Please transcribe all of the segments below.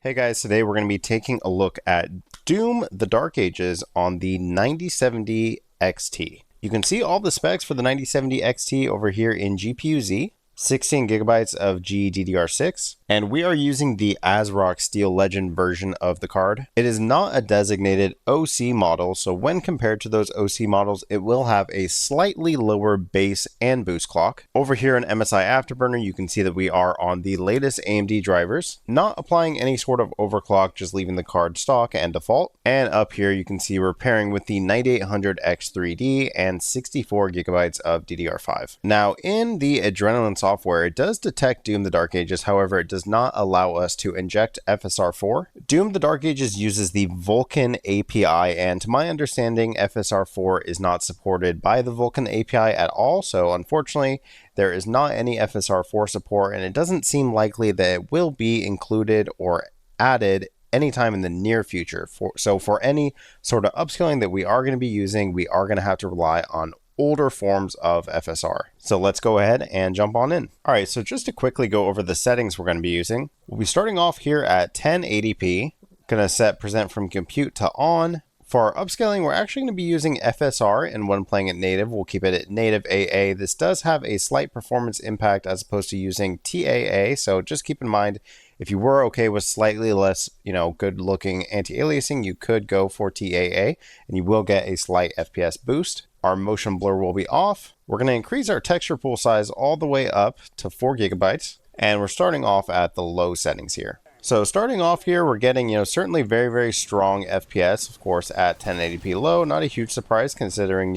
Hey guys, today we're going to be taking a look at Doom the Dark Ages on the 9070 XT. You can see all the specs for the 9070 XT over here in GPU-Z, 16 gigabytes of GDDR6, and we are using the ASRock Steel Legend version of the card. It is not a designated OC model, so when compared to those OC models, it will have a slightly lower base and boost clock. Over here in MSI Afterburner, you can see that we are on the latest AMD drivers, not applying any sort of overclock, just leaving the card stock and default. And up here, you can see we're pairing with the 9800X3D and 64 gigabytes of DDR5. Now, in the Adrenaline software, it does detect Doom the Dark Ages, however, it does not allow us to inject FSR4. Doom the Dark Ages uses the Vulkan API, and to my understanding, FSR4 is not supported by the Vulkan API at all, so unfortunately, there is not any FSR4 support, and it doesn't seem likely that it will be included or added anytime in the near future. So for any sort of upscaling that we are going to be using, we are going to have to rely on older forms of FSR. So let's go ahead and jump on in. All right, so just to quickly go over the settings we're going to be using, we'll be starting off here at 1080p. Going to set present from compute to on. For our upscaling, we're actually going to be using FSR, and when playing it native, we'll keep it at native AA. This does have a slight performance impact as opposed to using TAA, so just keep in mind, if you were okay with slightly less, good looking anti-aliasing, you could go for TAA, and you will get a slight FPS boost. Our motion blur will be off. We're going to increase our texture pool size all the way up to 4 gigabytes, and we're starting off at the low settings here. So starting off here, we're getting, certainly very, very strong FPS, of course, at 1080p low. Not a huge surprise considering,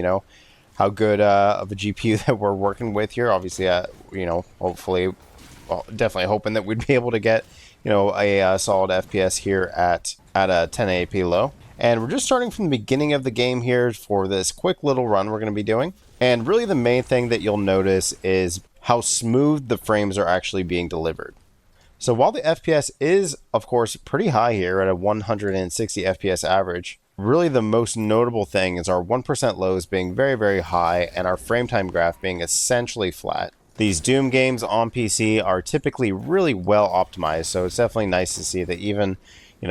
how good of a GPU that we're working with here. Obviously, hopefully, well, definitely hoping that we'd be able to get, a solid FPS here at a 1080p low. And we're just starting from the beginning of the game here for this quick little run we're going to be doing. And really the main thing that you'll notice is how smooth the frames are actually being delivered. So while the FPS is, of course, pretty high here at a 160 FPS average, really the most notable thing is our 1% lows being very, very high and our frame time graph being essentially flat. These Doom games on PC are typically really well optimized, so it's definitely nice to see that even,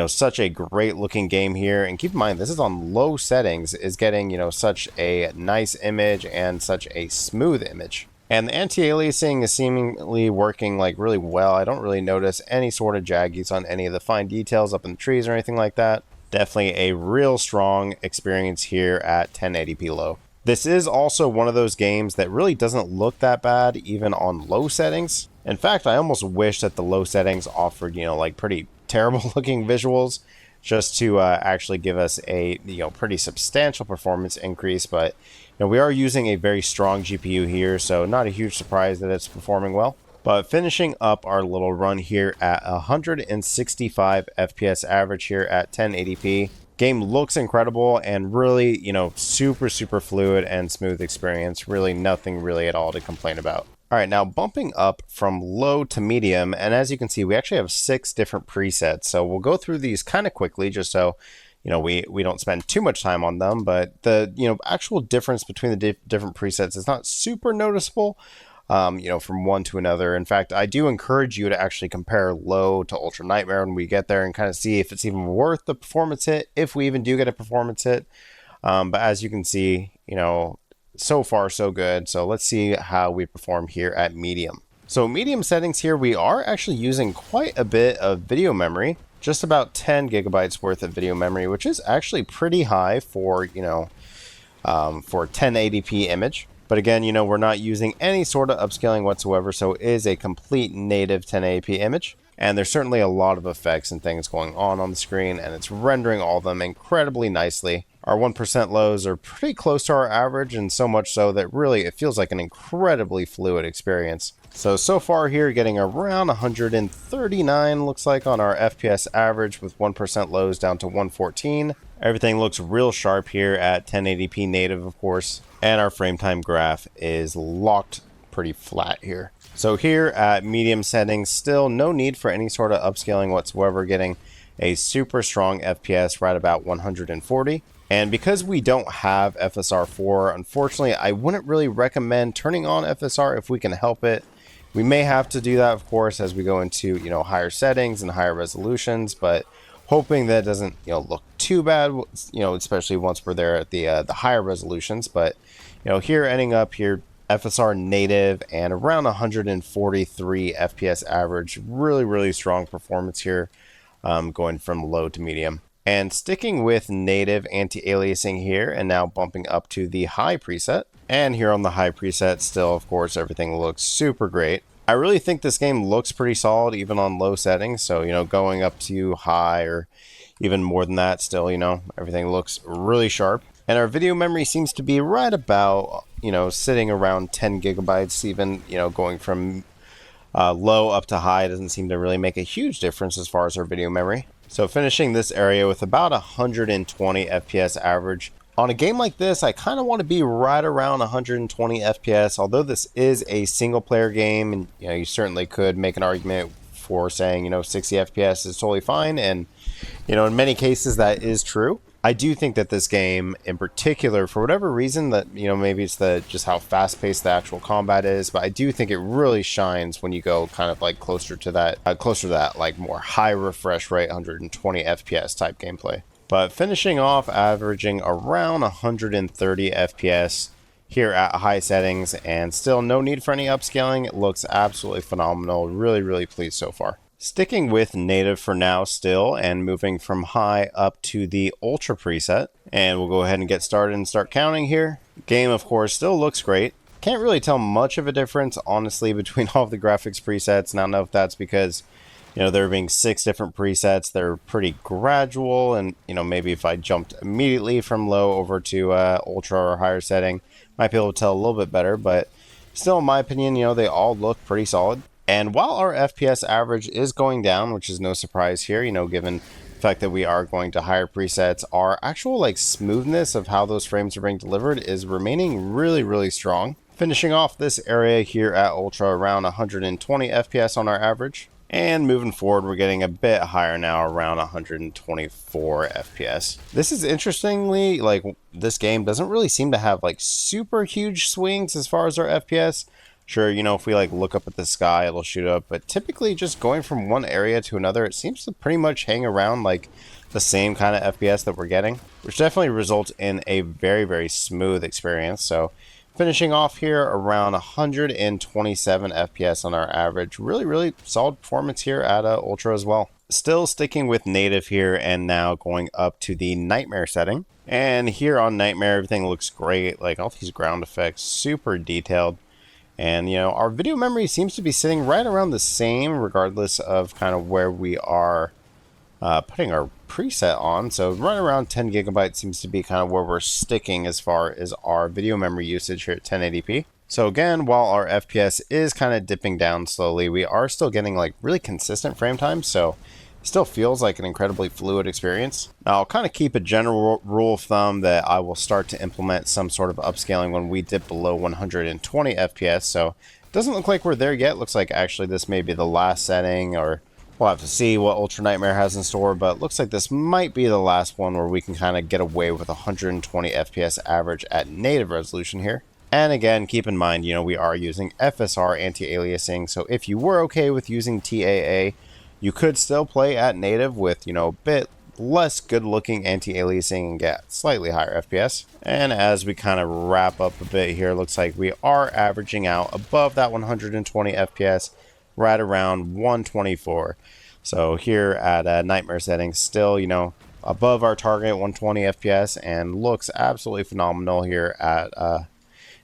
such a great looking game here, and keep in mind, this is on low settings, is getting, such a nice image and such a smooth image. And the anti-aliasing is seemingly working really well. I don't really notice any sort of jaggies on any of the fine details up in the trees or anything like that. Definitely a real strong experience here at 1080p low. This is also one of those games that really doesn't look that bad even on low settings. In fact, I almost wish that the low settings offered, pretty terrible looking visuals just to actually give us a pretty substantial performance increase. But we are using a very strong GPU here, so not a huge surprise that it's performing well. But finishing up our little run here at 165 FPS average here at 1080p. Game looks incredible and really, super, super fluid and smooth experience. Really nothing really at all to complain about. All right, now bumping up from low to medium, and as you can see, we actually have 6 different presets. So we'll go through these kind of quickly just so we don't spend too much time on them, but the actual difference between the different presets is not super noticeable, from one to another. In fact, I do encourage you to actually compare low to Ultra Nightmare when we get there and kind of see if it's even worth the performance hit, if we even do get a performance hit. But as you can see, so far so good. So let's see how we perform here at medium. So medium settings here, we are actually using quite a bit of video memory. Just about 10 gigabytes worth of video memory, which is actually pretty high for, for 1080p image. But again, we're not using any sort of upscaling whatsoever, so it is a complete native 1080p image. And there's certainly a lot of effects and things going on the screen, and it's rendering all of them incredibly nicely. Our 1% lows are pretty close to our average, and so much so that really it feels like an incredibly fluid experience. So far here, getting around 139 looks like on our FPS average with 1% lows down to 114. Everything looks real sharp here at 1080p native, of course, and our frame time graph is locked pretty flat here. So here at medium settings, still no need for any sort of upscaling whatsoever, getting a super strong FPS right about 140. And because we don't have FSR4, unfortunately, I wouldn't really recommend turning on FSR if we can help it. We may have to do that, of course, as we go into, higher settings and higher resolutions, but hoping that it doesn't, look too bad, especially once we're there at the higher resolutions. But, here ending up here, FSR native and around 143 FPS average. Really, really strong performance here, going from low to medium. And sticking with native anti-aliasing here, and now bumping up to the high preset. And here on the high preset, still, of course, everything looks super great. I really think this game looks pretty solid, even on low settings. So, going up to high or even more than that, still, everything looks really sharp. And our video memory seems to be right about, sitting around 10 gigabytes, even, going from low up to high doesn't seem to really make a huge difference as far as our video memory. So finishing this area with about 120 FPS average. On a game like this, I kind of want to be right around 120 FPS, although this is a single player game, and you certainly could make an argument for saying 60 FPS is totally fine, and in many cases that is true. I do think that this game in particular, for whatever reason, that maybe it's just how fast paced the actual combat is, but I do think it really shines when you go kind of like closer to that like more high refresh rate 120 FPS type gameplay. But finishing off averaging around 130 FPS here at high settings, and still no need for any upscaling. It looks absolutely phenomenal. Really, really pleased so far. Sticking with native for now still, and moving from high up to the ultra preset. And we'll go ahead and get started and start counting here. Game, of course, still looks great. Can't really tell much of a difference, honestly, between all of the graphics presets. And I don't know if that's because, there being 6 different presets, they're pretty gradual. And, maybe if I jumped immediately from low over to ultra or higher setting, might be able to tell a little bit better. But still, in my opinion, they all look pretty solid. And while our FPS average is going down, which is no surprise here, given the fact that we are going to higher presets, our actual smoothness of how those frames are being delivered is remaining really, really strong. Finishing off this area here at Ultra around 120 FPS on our average. And moving forward, we're getting a bit higher now, around 124 FPS. This is interestingly, this game doesn't really seem to have super huge swings as far as our FPS. Sure, if we look up at the sky, it'll shoot up, but typically just going from one area to another, it seems to pretty much hang around the same kind of FPS that we're getting, which definitely results in a very, very smooth experience. So finishing off here around 127 FPS on our average. Really, really solid performance here at Ultra as well. Still sticking with native here, and now going up to the nightmare setting. And here on nightmare, everything looks great. All these ground effects, super detailed. And, our video memory seems to be sitting right around the same, regardless of kind of where we are putting our preset on. So right around 10 gigabytes seems to be kind of where we're sticking as far as our video memory usage here at 1080p. So again, while our FPS is kind of dipping down slowly, we are still getting really consistent frame time. So still feels like an incredibly fluid experience. Now, I'll kind of keep a general rule of thumb that I will start to implement some sort of upscaling when we dip below 120 FPS. So it doesn't look like we're there yet. Looks like actually this may be the last setting, or we'll have to see what Ultra Nightmare has in store, but looks like this might be the last one where we can kind of get away with 120 FPS average at native resolution here. And again, keep in mind, we are using FSR anti-aliasing. So if you were okay with using TAA, you could still play at native with, a bit less good looking anti-aliasing and get slightly higher FPS. And as we kind of wrap up a bit here, looks like we are averaging out above that 120 FPS, right around 124. So here at nightmare settings, still, above our target 120 FPS, and looks absolutely phenomenal here at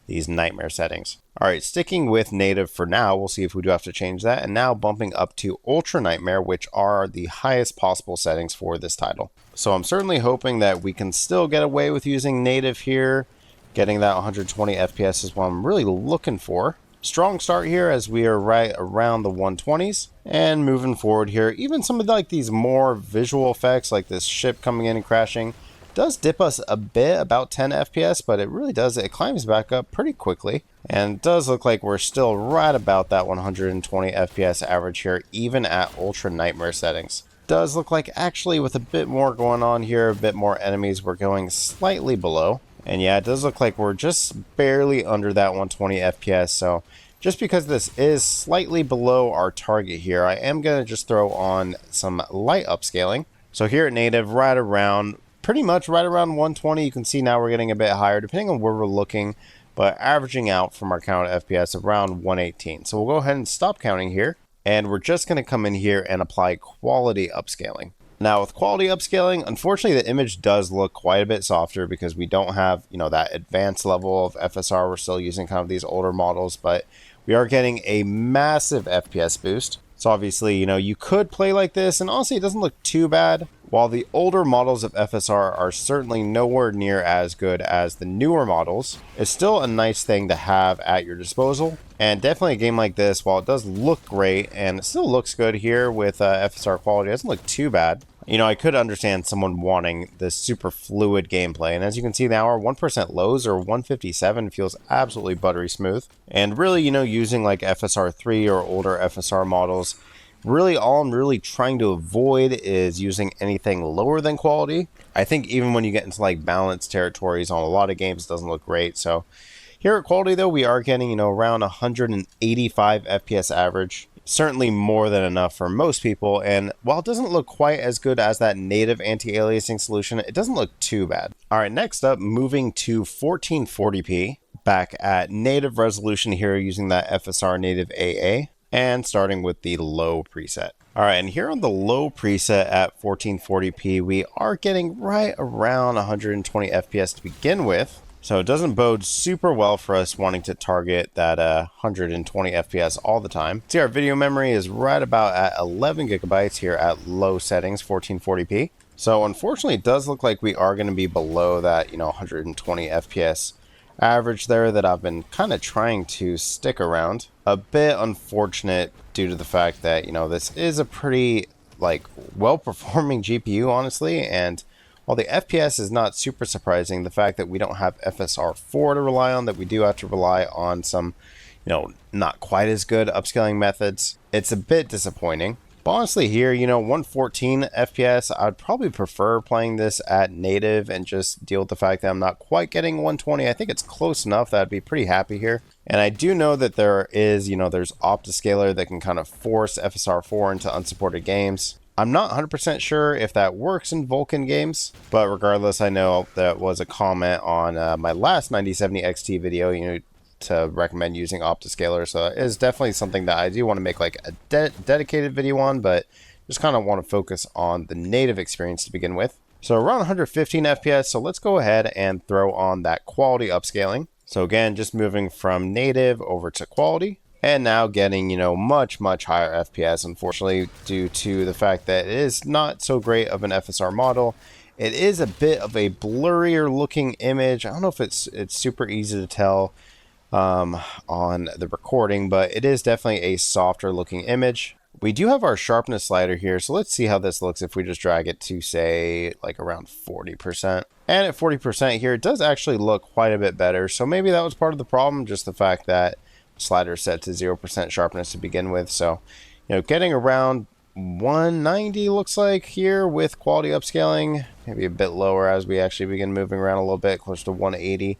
these nightmare settings. All right, sticking with native for now, we'll see if we do have to change that, and now bumping up to ultra nightmare, which are the highest possible settings for this title. So I'm certainly hoping that we can still get away with using native here. Getting that 120 FPS is what I'm really looking for. Strong start here as we are right around the 120s, and moving forward here, even some of these more visual effects, like this ship coming in and crashing, does dip us a bit, about 10 FPS, but it climbs back up pretty quickly, and it does look like we're still right about that 120 FPS average here, even at ultra nightmare settings. Does look like actually with a bit more going on here, a bit more enemies, we're going slightly below. And yeah, it does look like we're just barely under that 120 FPS, so just because this is slightly below our target here, I am going to just throw on some light upscaling. So here at native, pretty much right around 120. You can see now we're getting a bit higher depending on where we're looking, but averaging out from our count FPS around 118. So we'll go ahead and stop counting here, and we're just going to come in here and apply quality upscaling. Now with quality upscaling, unfortunately the image does look quite a bit softer because we don't have, that advanced level of FSR. We're still using kind of these older models, but we are getting a massive FPS boost. So obviously, you could play like this, and honestly it doesn't look too bad. While the older models of FSR are certainly nowhere near as good as the newer models, it's still a nice thing to have at your disposal. And definitely a game like this, while it does look great, and it still looks good here with FSR quality, it doesn't look too bad. I could understand someone wanting this super fluid gameplay. And as you can see now, our 1% lows or 157 feels absolutely buttery smooth. And really, using like FSR 3 or older FSR models, really all I'm really trying to avoid is using anything lower than quality. I think even when you get into like balanced territories on a lot of games, it doesn't look great. So here at quality though, we are getting, around 185 FPS average. Certainly more than enough for most people, and while it doesn't look quite as good as that native anti-aliasing solution, it doesn't look too bad. Alright, next up, moving to 1440p, back at native resolution here using that FSR native AA, and starting with the low preset. Alright, and here on the low preset at 1440p, we are getting right around 120 FPS to begin with. So it doesn't bode super well for us wanting to target that 120 FPS all the time. See, our video memory is right about at 11 gigabytes here at low settings, 1440p. So unfortunately, it does look like we are going to be below that, 120 FPS average there that I've been kind of trying to stick around. A bit unfortunate due to the fact that, this is a pretty, well-performing GPU, honestly, and while the FPS is not super surprising, the fact that we don't have FSR 4 to rely on, that we do have to rely on some, not quite as good upscaling methods, it's a bit disappointing. But honestly here, 114 FPS, I'd probably prefer playing this at native and just deal with the fact that I'm not quite getting 120. I think it's close enough that I'd be pretty happy here. And I do know that there is, there's Optiscaler that can kind of force FSR 4 into unsupported games. I'm not 100% sure if that works in Vulkan games, but regardless, I know that was a comment on my last 9070 XT video, to recommend using Optiscaler. So it is definitely something that I do want to make like a dedicated video on, but just kind of want to focus on the native experience to begin with. So around 115 FPS, so let's go ahead and throw on that quality upscaling. So again, just moving from native over to quality. And now getting, much higher FPS, unfortunately, due to the fact that it is not so great of an FSR model. It is a bit of a blurrier looking image. I don't know if it's super easy to tell on the recording, but it is definitely a softer looking image. We do have our sharpness slider here, so let's see how this looks if we just drag it to, say, like around 40%. And at 40% here, it does actually look quite a bit better. So maybe that was part of the problem, just the fact that slider set to 0% sharpness to begin with. So, getting around 190 looks like here with quality upscaling, maybe a bit lower as we actually begin moving around a little bit, close to 180.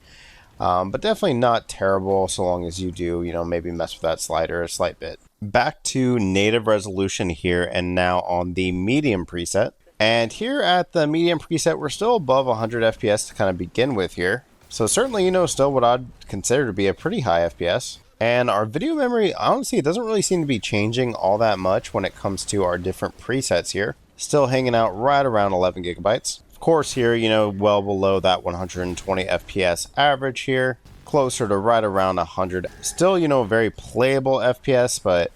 But definitely not terrible so long as you do, maybe mess with that slider a slight bit. Back to native resolution here, and now on the medium preset. And here at the medium preset, we're still above 100 FPS to kind of begin with here. So certainly, still what I'd consider to be a pretty high FPS. And our video memory, honestly, it doesn't really seem to be changing all that much when it comes to our different presets here. Still hanging out right around 11 gigabytes. Of course here, well below that 120 FPS average here. Closer to right around 100. Still, very playable FPS, but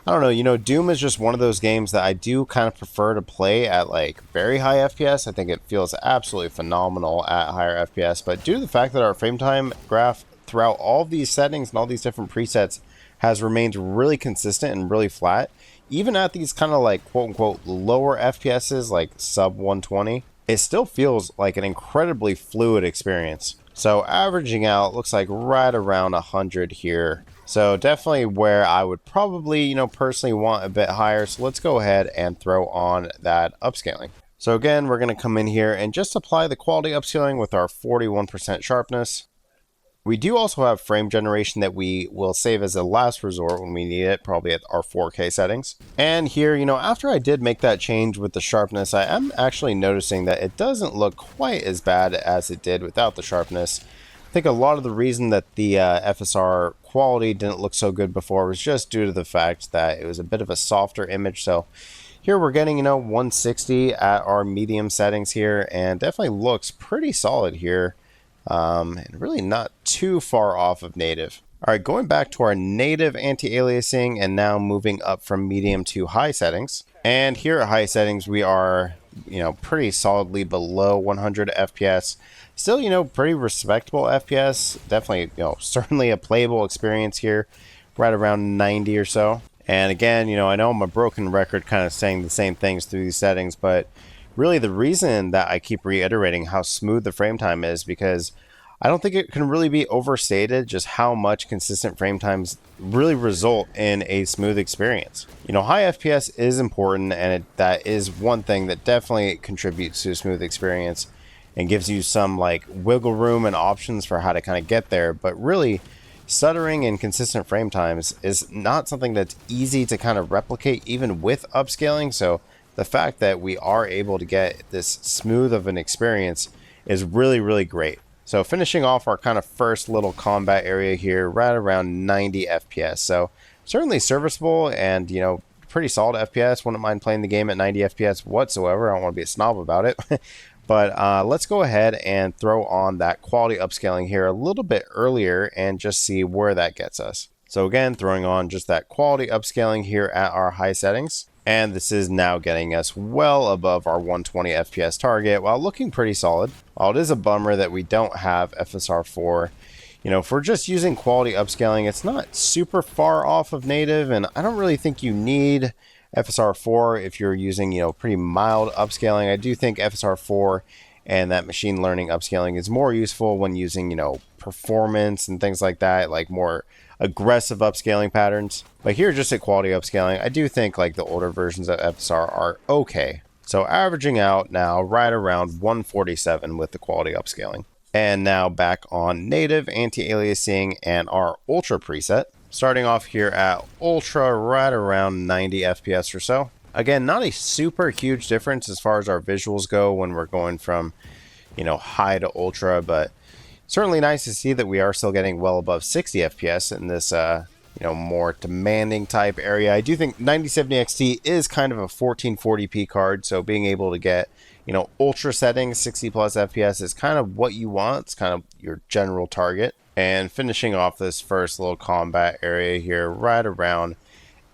I don't know, Doom is just one of those games that I do kind of prefer to play at like very high FPS. I think it feels absolutely phenomenal at higher FPS, but due to the fact that our frame time graph throughout all of these settings and all these different presets has remained really consistent and really flat, even at these kind of like quote unquote lower FPSs like sub 120, it still feels like an incredibly fluid experience. So averaging out looks like right around 100 here. So definitely where I would probably, personally want a bit higher. So let's go ahead and throw on that upscaling. So again, we're going to come in here and just apply the quality upscaling with our 41% sharpness. We do also have frame generation that we will save as a last resort when we need it, probably at our 4K settings. And here, after I did make that change with the sharpness, I am actually noticing that it doesn't look quite as bad as it did without the sharpness. I think a lot of the reason that the FSR quality didn't look so good before was just due to the fact that it was a bit of a softer image. So here we're getting, 160 at our medium settings here, and definitely looks pretty solid here. And really not too far off of native. All right, going back to our native anti-aliasing and now moving up from medium to high settings. And here at high settings, we are, pretty solidly below 100 FPS. Still, pretty respectable FPS. Definitely, certainly a playable experience here, right around 90 or so. And again, I know I'm a broken record kind of saying the same things through these settings, but really the reason that I keep reiterating how smooth the frame time is because I don't think it can really be overstated just how much consistent frame times really result in a smooth experience. High FPS is important, and that is one thing that definitely contributes to a smooth experience and gives you some wiggle room and options for how to kind of get there. But really, stuttering and consistent frame times is not something that's easy to kind of replicate even with upscaling. So the fact that we are able to get this smooth of an experience is really, really great. So finishing off our kind of first little combat area here, right around 90 FPS. So certainly serviceable and, pretty solid FPS. Wouldn't mind playing the game at 90 FPS whatsoever. I don't want to be a snob about it. But let's go ahead and throw on that quality upscaling here a little bit earlier and just see where that gets us. So again, throwing on just that quality upscaling here at our high settings. And this is now getting us well above our 120 FPS target while looking pretty solid. While it is a bummer that we don't have FSR 4, if we're just using quality upscaling, it's not super far off of native, and I don't really think you need FSR 4 if you're using, pretty mild upscaling. I do think FSR 4 and that machine learning upscaling is more useful when using, performance and things like that, like more aggressive upscaling patterns. But here, just at quality upscaling, I do think the older versions of FSR are okay. So averaging out now right around 147 with the quality upscaling. And now back on native anti-aliasing and our ultra preset. Starting off here at ultra right around 90 FPS or so. Again, not a super huge difference as far as our visuals go when we're going from, high to ultra, but certainly nice to see that we are still getting well above 60 FPS in this, more demanding type area. I do think 9070 XT is kind of a 1440p card, so being able to get, ultra settings, 60 plus FPS is kind of what you want. It's kind of your general target. And finishing off this first little combat area here, right around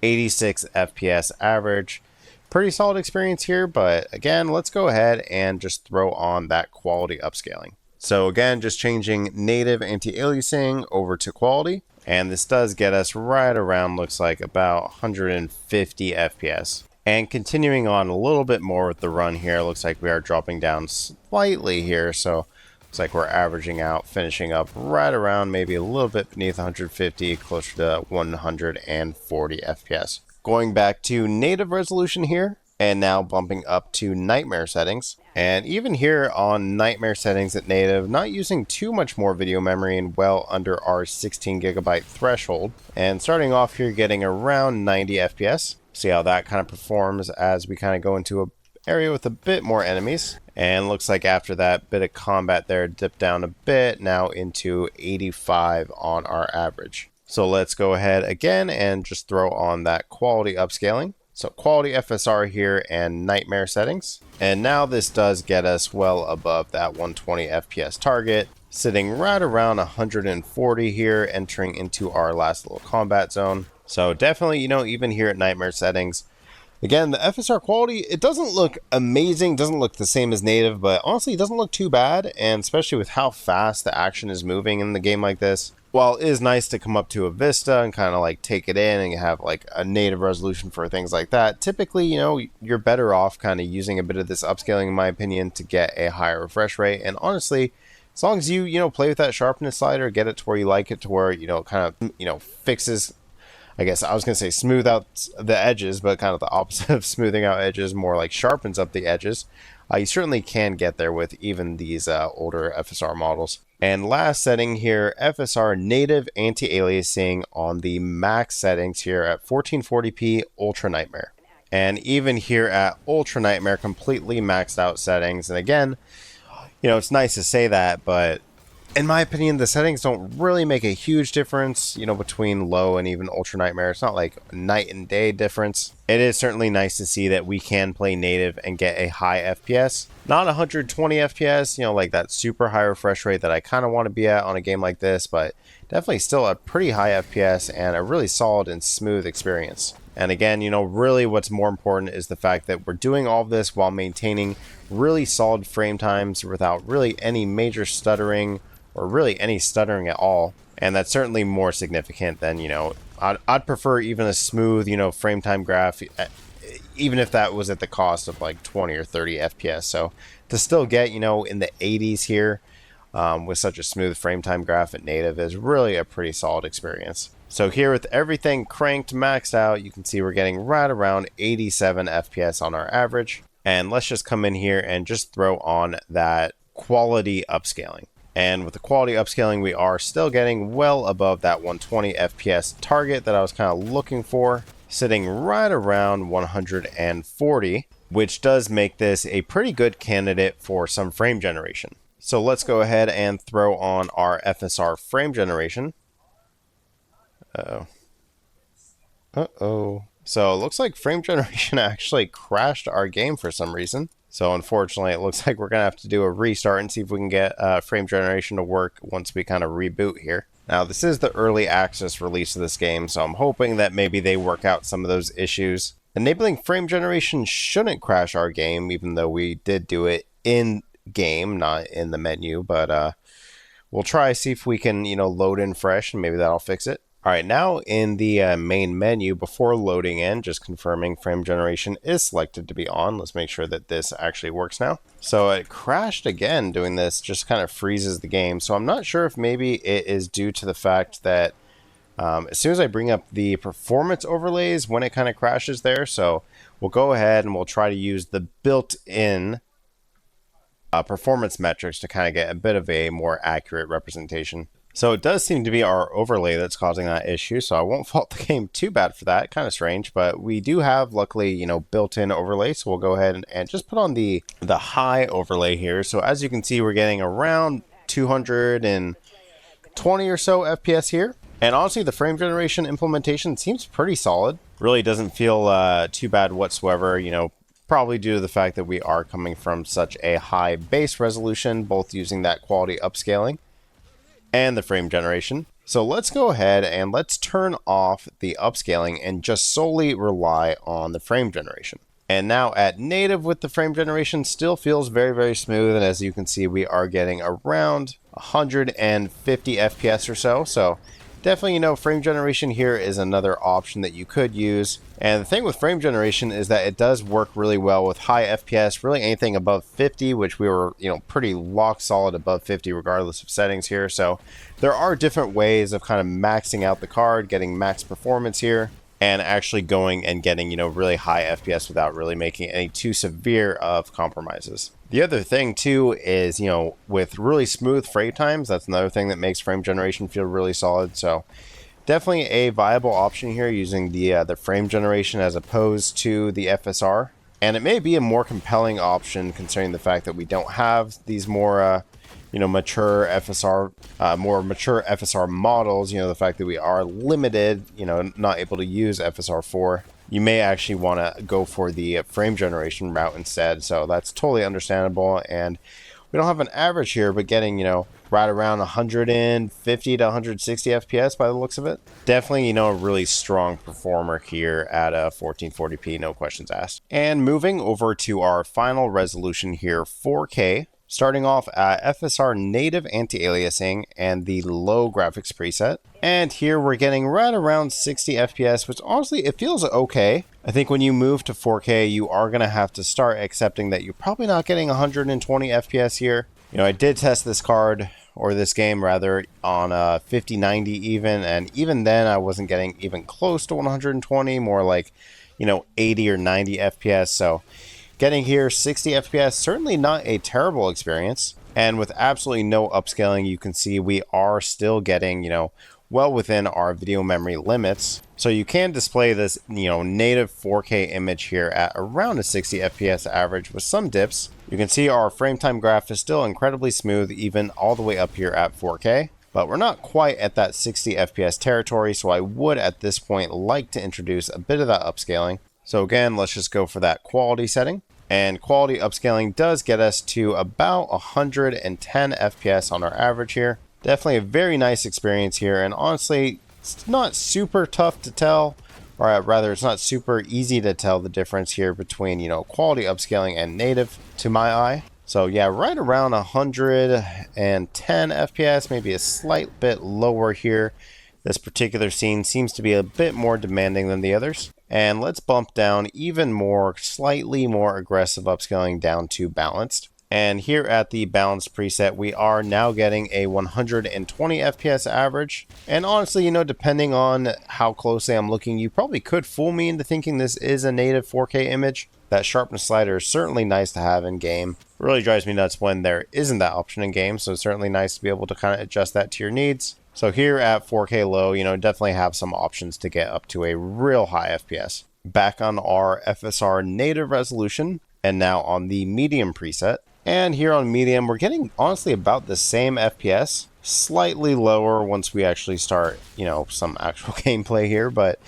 86 FPS average. Pretty solid experience here, but again, let's go ahead and just throw on that quality upscaling. So again, just changing native anti-aliasing over to quality. And this does get us right around, looks like about 150 FPS. And continuing on a little bit more with the run here, looks like we are dropping down slightly here. So looks like we're averaging out, finishing up right around maybe a little bit beneath 150, closer to 140 FPS. Going back to native resolution here, and now bumping up to nightmare settings. And even here on nightmare settings at native, not using too much more video memory and well under our 16 gigabyte threshold. And starting off here, getting around 90 FPS. See how that kind of performs as we kind of go into a area with a bit more enemies. And looks like after that bit of combat there, dipped down a bit, now into 85 on our average. So let's go ahead again and just throw on that quality upscaling. So quality FSR here and nightmare settings. And now this does get us well above that 120 FPS target, sitting right around 140 here, entering into our last little combat zone. So definitely, even here at nightmare settings, again, the FSR quality, it doesn't look amazing, doesn't look the same as native, but honestly, it doesn't look too bad. And especially with how fast the action is moving in the game like this, while it is nice to come up to a vista and kind of take it in and have a native resolution for things like that, typically, you're better off kind of using a bit of this upscaling, in my opinion, to get a higher refresh rate. And honestly, as long as you, play with that sharpness slider, get it to where you like it, to where, kind of, fixes, I guess I was going to say smooth out the edges, but kind of the opposite of smoothing out edges, more sharpens up the edges. You certainly can get there with even these older FSR models. And last setting here, FSR native anti-aliasing on the max settings here at 1440p Ultra Nightmare. And even here at Ultra Nightmare, completely maxed out settings. And again, it's nice to say that, but in my opinion, the settings don't really make a huge difference, between low and even Ultra Nightmare. It's not like a night and day difference. It is certainly nice to see that we can play native and get a high FPS. Not 120 FPS, like that super high refresh rate that I kind of want to be at on a game like this, but definitely still a pretty high FPS and a really solid and smooth experience. And again, really what's more important is the fact that we're doing all of this while maintaining really solid frame times without really any major stuttering or really any stuttering at all. And that's certainly more significant than, I'd prefer even a smooth, frame time graph, even if that was at the cost of like 20 or 30 FPS. So to still get, in the 80s here with such a smooth frame time graph at native is really a pretty solid experience. So here with everything cranked maxed out, you can see we're getting right around 87 FPS on our average. And let's just come in here and just throw on that quality upscaling. And with the quality upscaling, we are still getting well above that 120 FPS target that I was kind of looking for, sitting right around 140, which does make this a pretty good candidate for some frame generation. So let's go ahead and throw on our FSR frame generation. So it looks like frame generation actually crashed our game for some reason. So unfortunately, it looks like we're going to have to do a restart and see if we can get frame generation to work once we kind of reboot here. Now, this is the early access release of this game, so I'm hoping that maybe they work out some of those issues. Enabling frame generation shouldn't crash our game, even though we did do it in game, not in the menu. But we'll try see if we can, load in fresh, and maybe that'll fix it. All right, now in the main menu, before loading in, just confirming frame generation is selected to be on. Let's make sure that this actually works now. So it crashed again doing this, just kind of freezes the game. So I'm not sure if maybe it is due to the fact that as soon as I bring up the performance overlays, when it kind of crashes there. So we'll go ahead and we'll try to use the built-in performance metrics to kind of get a bit of a more accurate representation. So it does seem to be our overlay that's causing that issue, so I won't fault the game too bad for that. Kind of strange, but we do have, luckily, built-in overlay, so we'll go ahead and just put on the high overlay here. So as you can see, we're getting around 220 or so FPS here. And honestly, the frame generation implementation seems pretty solid. Really doesn't feel too bad whatsoever, probably due to the fact that we are coming from such a high base resolution, both using that quality upscaling and the frame generation. So let's go ahead and let's turn off the upscaling and just solely rely on the frame generation. And now at native with the frame generation still feels very, very smooth. And as you can see, we are getting around 150 FPS or so. So definitely, frame generation here is another option that you could use. And the thing with frame generation is that it does work really well with high FPS, really anything above 50, which we were, pretty lock solid above 50 regardless of settings here. So there are different ways of kind of maxing out the card, getting max performance here, and actually going and getting, really high FPS without really making any too severe of compromises. The other thing too is, with really smooth frame times, that's another thing that makes frame generation feel really solid. So definitely a viable option here using the frame generation as opposed to the FSR. And it may be a more compelling option considering the fact that we don't have these more, mature FSR, more mature FSR models, the fact that we are limited, not able to use FSR 4. You may actually want to go for the frame generation route instead. So that's totally understandable. And we don't have an average here, but getting, right around 150 to 160 FPS by the looks of it. Definitely, a really strong performer here at 1440p, no questions asked. And moving over to our final resolution here, 4K. Starting off at FSR native anti-aliasing and the low graphics preset. And here we're getting right around 60 FPS, which honestly, it feels okay. I think when you move to 4K, you are going to have to start accepting that you're probably not getting 120 FPS here. I did test this card, or this game rather, on 5090 even, and even then I wasn't getting even close to 120, more like, 80 or 90 FPS, so getting here 60 FPS, certainly not a terrible experience. And with absolutely no upscaling, you can see we are still getting, well within our video memory limits. So you can display this, native 4K image here at around a 60 FPS average with some dips. You can see our frame time graph is still incredibly smooth, even all the way up here at 4K. But we're not quite at that 60 FPS territory, so I would at this point like to introduce a bit of that upscaling. So again, let's just go for that quality setting. And quality upscaling does get us to about 110 FPS on our average here. Definitely a very nice experience here, and honestly, it's not super tough to tell, or rather it's not super easy to tell the difference here between, quality upscaling and native to my eye. So yeah, right around 110 FPS, maybe a slight bit lower here. This particular scene seems to be a bit more demanding than the others. And let's bump down even more, slightly more aggressive upscaling down to balanced. And here at the balanced preset, we are now getting a 120 FPS average. And honestly, depending on how closely I'm looking, you probably could fool me into thinking this is a native 4K image. That sharpness slider is certainly nice to have in game. It really drives me nuts when there isn't that option in game, so it's certainly nice to be able to kind of adjust that to your needs. So here at 4K low, definitely have some options to get up to a real high FPS. Back on our FSR native resolution, and now on the medium preset. And here on medium, we're getting honestly about the same FPS, slightly lower once we actually start, some actual gameplay here. But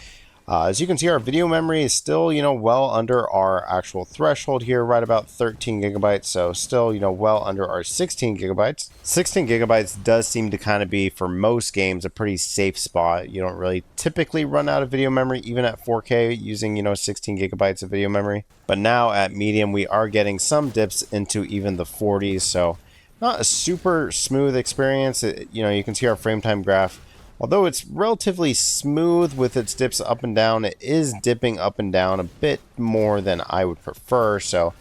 as you can see, our video memory is still, well under our actual threshold here, right about 13 gigabytes. So still, well under our 16 gigabytes. 16 gigabytes does seem to kind of be, for most games, a pretty safe spot. You don't really typically run out of video memory, even at 4K, using, 16 gigabytes of video memory. But now at medium, we are getting some dips into even the 40s. So not a super smooth experience. You can see our frame time graph. Although it's relatively smooth with its dips up and down, it is dipping up and down a bit more than I would prefer. So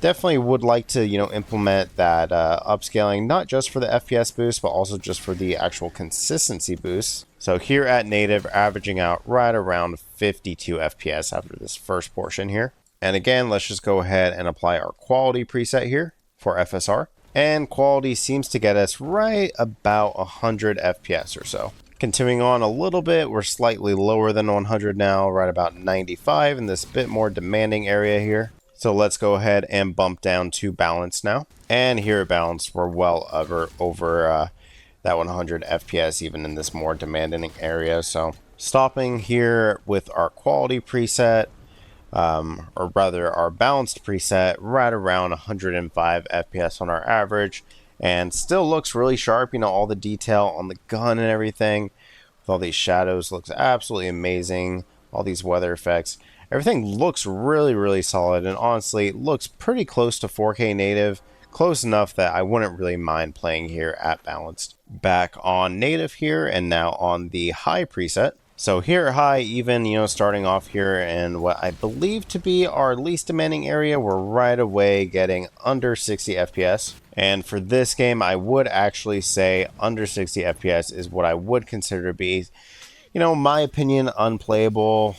definitely would like to, implement that upscaling, not just for the FPS boost, but also just for the actual consistency boost. So here at native, averaging out right around 52 FPS after this first portion here. And again, let's just go ahead and apply our quality preset here for FSR. And quality seems to get us right about 100 FPS or so. Continuing on a little bit, we're slightly lower than 100 now, right about 95 in this bit more demanding area here. So let's go ahead and bump down to balance now. And here at balance, we're well over that 100 FPS even in this more demanding area. So stopping here with our quality preset, or rather our balanced preset, right around 105 FPS on our average. And still looks really sharp, all the detail on the gun and everything. With all these shadows, looks absolutely amazing. All these weather effects. Everything looks really, really solid. And honestly, looks pretty close to 4K native. Close enough that I wouldn't really mind playing here at balanced. Back on native here, and now on the high preset. So here at high, even, starting off here in what I believe to be our least demanding area, we're right away getting under 60 FPS. And for this game, I would actually say under 60 FPS is what I would consider to be, my opinion, unplayable.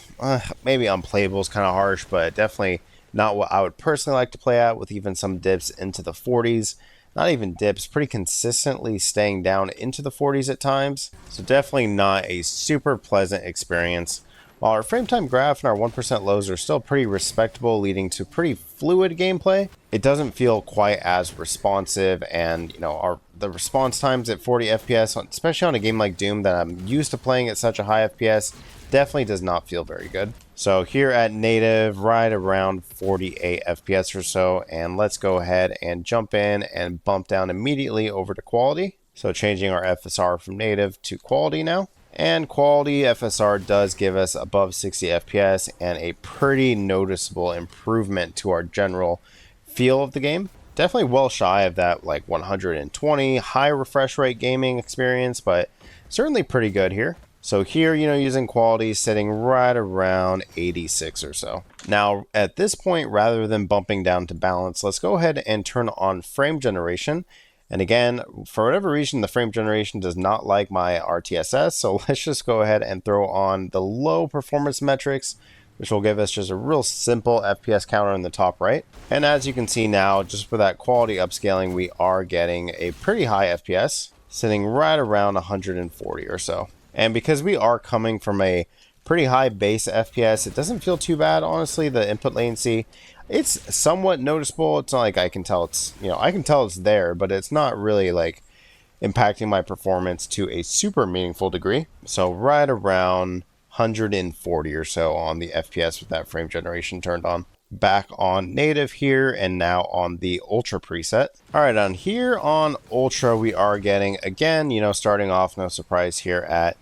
Maybe unplayable is kind of harsh, but definitely not what I would personally like to play at, with even some dips into the 40s. Not even dips, pretty consistently staying down into the 40s at times. So definitely not a super pleasant experience. While our frame time graph and our 1% lows are still pretty respectable, leading to pretty fluid gameplay, it doesn't feel quite as responsive, and the response times at 40 FPS, especially on a game like Doom that I'm used to playing at such a high FPS, definitely does not feel very good. So here at native, right around 48 FPS or so, and let's go ahead and jump in and bump down immediately over to quality. So changing our FSR from native to quality now. And quality FSR does give us above 60 FPS and a pretty noticeable improvement to our general feel of the game. Definitely well shy of that 120 high refresh rate gaming experience, but certainly pretty good here. So here, using quality sitting right around 86 or so. Now, at this point, rather than bumping down to balance, let's go ahead and turn on frame generation. And again, for whatever reason, the frame generation does not like my RTSS. So let's just go ahead and throw on the low performance metrics, which will give us just a real simple FPS counter in the top right. And as you can see now, just for that quality upscaling, we are getting a pretty high FPS, sitting right around 140 or so. And because we are coming from a pretty high base FPS, it doesn't feel too bad, honestly. The input latency, it's somewhat noticeable. It's not like I can tell it's, I can tell it's there, but it's not really like impacting my performance to a super meaningful degree. So right around 140 or so on the FPS with that frame generation turned on. Back on native here, and now on the ultra preset. All right, on here on ultra, we are getting, again, starting off, no surprise here, at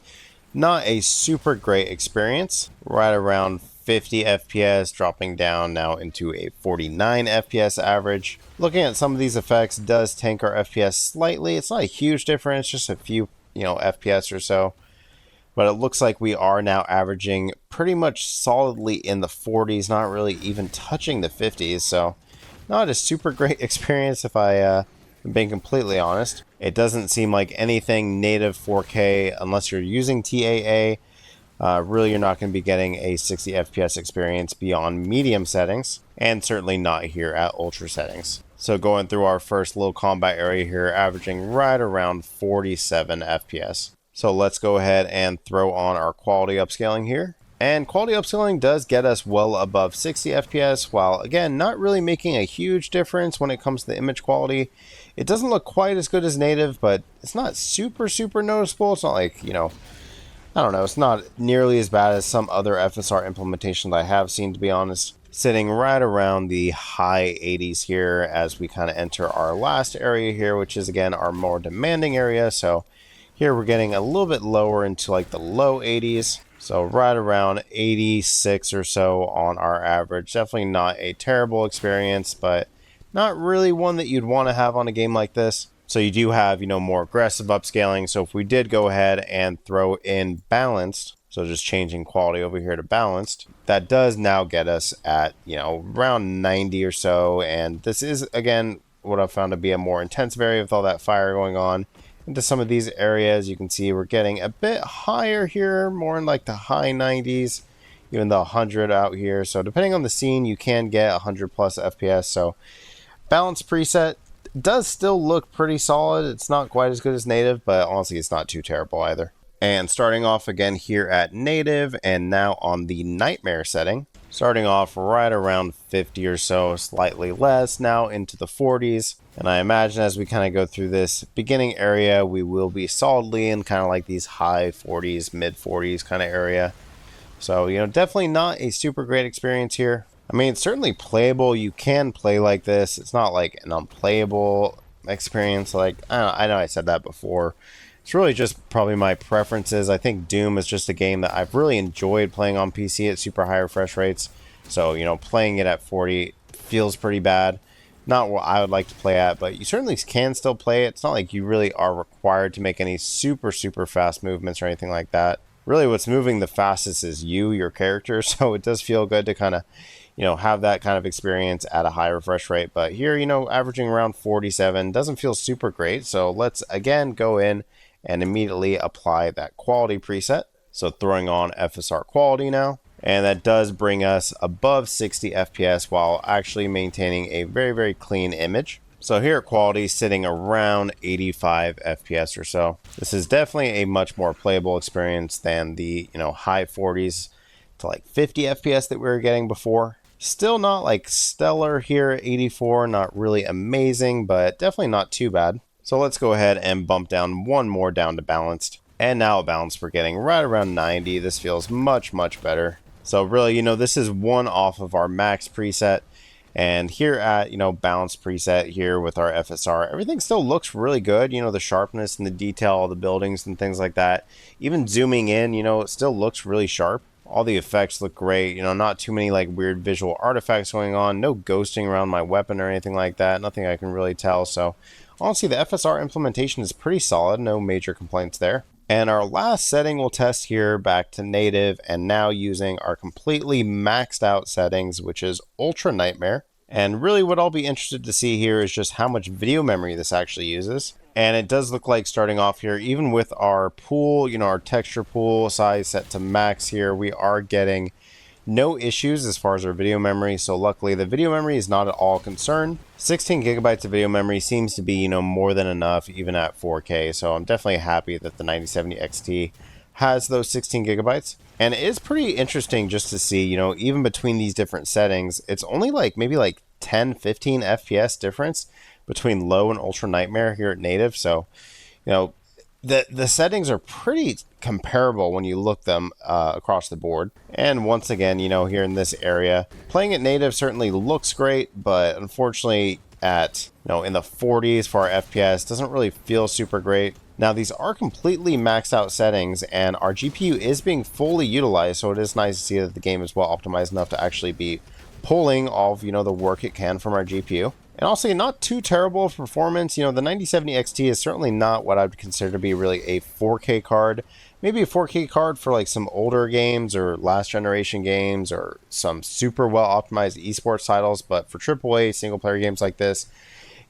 not a super great experience, right around 50 FPS, dropping down now into a 49 FPS average. Looking at some of these effects does tank our FPS slightly. It's not a huge difference, just a few, FPS or so. But it looks like we are now averaging pretty much solidly in the 40s, not really even touching the 50s. So not a super great experience if I am being completely honest. It doesn't seem like anything native 4K unless you're using TAA. Really, you're not going to be getting a 60 FPS experience beyond medium settings, and certainly not here at ultra settings. So going through our first little combat area here, averaging right around 47 FPS. So let's go ahead and throw on our quality upscaling here. And quality upscaling does get us well above 60 FPS, while again, not really making a huge difference when it comes to the image quality. It doesn't look quite as good as native, but it's not super noticeable. It's not like, I don't know, it's not nearly as bad as some other FSR implementations I have seen, to be honest. Sitting right around the high 80s here as we kind of enter our last area here, which is again our more demanding area. So here we're getting a little bit lower into like the low 80s. So right around 86 or so on our average. Definitely not a terrible experience, but not really one that you'd want to have on a game like this. So you do have, more aggressive upscaling. So if we did go ahead and throw in balanced, so just changing quality over here to balanced, that does now get us at, around 90 or so. And this is, again, what I've found to be a more intensive area with all that fire going on. Into some of these areas, you can see we're getting a bit higher here, more in like the high 90s, even the 100 out here. So depending on the scene, you can get 100 plus FPS. So balance preset does still look pretty solid. It's not quite as good as native, but honestly, it's not too terrible either. And starting off again here at native, and now on the nightmare setting, starting off right around 50 or so, slightly less, now into the 40s. And I imagine as we kind of go through this beginning area, we will be solidly in kind of like these high 40s, mid 40s kind of area. So, definitely not a super great experience here. I mean, it's certainly playable. You can play like this. It's not like an unplayable experience. Like, I know I said that before. It's really just probably my preferences. I think Doom is just a game that I've really enjoyed playing on PC at super high refresh rates. So, playing it at 40 feels pretty bad. Not what I would like to play at, but you certainly can still play it. It's not like you really are required to make any super fast movements or anything like that. Really, what's moving the fastest is your character. So it does feel good to kind of, have that kind of experience at a high refresh rate. But here, averaging around 47 doesn't feel super great. So let's again go in and immediately apply that quality preset. So throwing on FSR quality now. And that does bring us above 60 FPS while actually maintaining a very clean image. So here at quality, sitting around 85 FPS or so. This is definitely a much more playable experience than the, high 40s to like 50 FPS that we were getting before. Still not like stellar here at 84, not really amazing, but definitely not too bad. So let's go ahead and bump down one more down to balanced. And now at balanced, we're getting right around 90. This feels much better. So really, this is one off of our max preset. And here at, balanced preset here with our FSR, everything still looks really good. The sharpness and the detail of the buildings and things like that. Even zooming in, it still looks really sharp. All the effects look great. Not too many like weird visual artifacts going on. No ghosting around my weapon or anything like that. Nothing I can really tell. So honestly, the FSR implementation is pretty solid. No major complaints there. And our last setting we'll test here back to native, and now using our completely maxed out settings, which is Ultra Nightmare. And really what I'll be interested to see here is just how much video memory this actually uses. And it does look like starting off here, even with our pool, our texture pool size set to max here, we are getting no issues as far as our video memory, so luckily the video memory is not at all a concern. 16 gigabytes of video memory seems to be, more than enough even at 4K, so I'm definitely happy that the 9070 XT has those 16 gigabytes. And it is pretty interesting just to see, even between these different settings, it's only maybe 10, 15 FPS difference between low and ultra nightmare here at native. So, the settings are pretty comparable when you look them across the board. And once again, here in this area, playing at native certainly looks great, but unfortunately at, in the 40s for our FPS doesn't really feel super great. Now, these are completely maxed out settings, and our GPU is being fully utilized, so it is nice to see that the game is well optimized enough to actually be pulling all of, the work it can from our GPU. And also, not too terrible of performance. The 9070 XT is certainly not what I would consider to be really a 4K card. Maybe a 4K card for some older games or last generation games or some super well optimized esports titles, but for AAA single player games like this,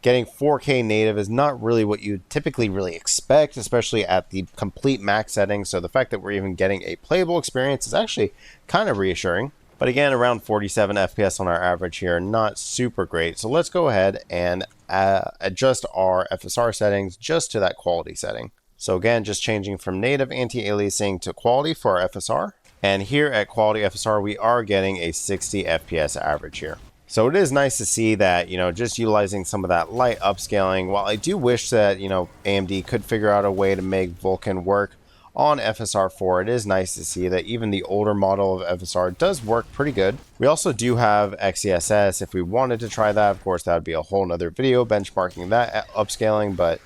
getting 4K native is not really what you typically really expect, especially at the complete max settings. So the fact that we're even getting a playable experience is actually kind of reassuring. But again, around 47 FPS on our average here, not super great. So let's go ahead and adjust our FSR settings just to that quality setting. So again, just changing from native anti-aliasing to quality for our FSR. And here at quality FSR, we are getting a 60 FPS average here. So it is nice to see that, just utilizing some of that light upscaling. While I do wish that, AMD could figure out a way to make Vulkan work on FSR 4, it is nice to see that even the older model of FSR does work pretty good. We also do have XeSS. If we wanted to try that, of course, that would be a whole nother video benchmarking that upscaling, but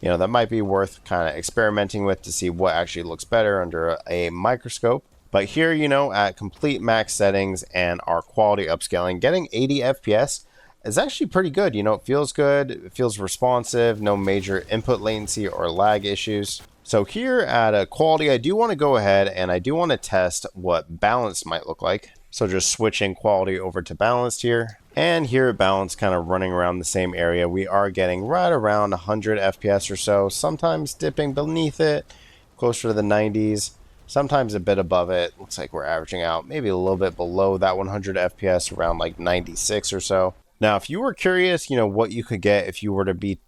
that might be worth kind of experimenting with to see what actually looks better under a microscope. But here, at complete max settings and our quality upscaling, getting 80 FPS is actually pretty good. It feels good, it feels responsive, no major input latency or lag issues. So here at a quality, I do want to go ahead and I do want to test what balanced might look like. So just switching quality over to balanced here. And here at balanced, kind of running around the same area, we are getting right around 100 FPS or so, sometimes dipping beneath it, closer to the 90s, sometimes a bit above it. Looks like we're averaging out maybe a little bit below that 100 FPS, around 96 or so. Now, if you were curious, what you could get if you were to be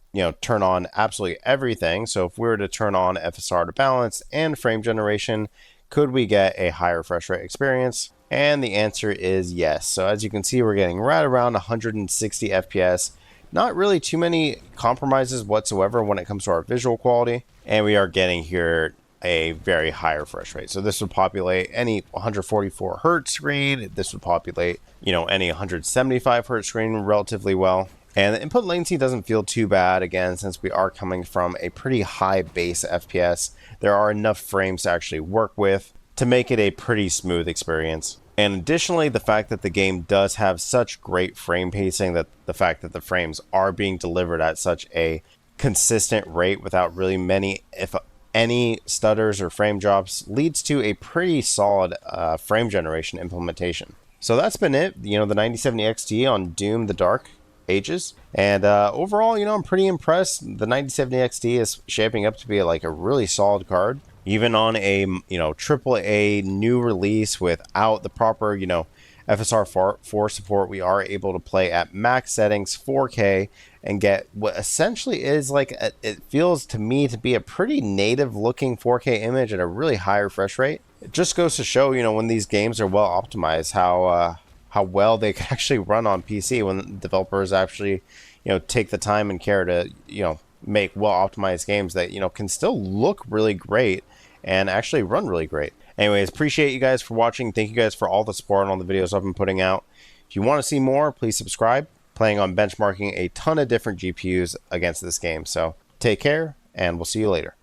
turn on absolutely everything. So if we were to turn on FSR to balance and frame generation, could we get a higher refresh rate experience? And the answer is yes. So as you can see, we're getting right around 160 FPS. Not really too many compromises whatsoever when it comes to our visual quality. And we are getting here a very high refresh rate. So this would populate any 144 hertz screen. This would populate, any 175 hertz screen relatively well. And the input latency doesn't feel too bad, again, since we are coming from a pretty high base FPS. There are enough frames to actually work with to make it a pretty smooth experience. And additionally, the fact that the game does have such great frame pacing, that the fact that the frames are being delivered at such a consistent rate without really many, if any, stutters or frame drops, leads to a pretty solid frame generation implementation. So that's been it, the 9070 XT on Doom the Dark Ages. And overall, I'm pretty impressed. The 9070 XT is shaping up to be a really solid card. Even on a, AAA new release without the proper, FSR 4 support, we are able to play at max settings 4K and get what essentially is it feels to me to be a pretty native looking 4K image at a really high refresh rate. It just goes to show, when these games are well optimized, how well they can actually run on PC when developers actually, take the time and care to, make well-optimized games that, can still look really great and actually run really great. Anyways, appreciate you guys for watching. Thank you guys for all the support on all the videos I've been putting out. If you want to see more, please subscribe. Planning on benchmarking a ton of different GPUs against this game. So take care, and we'll see you later.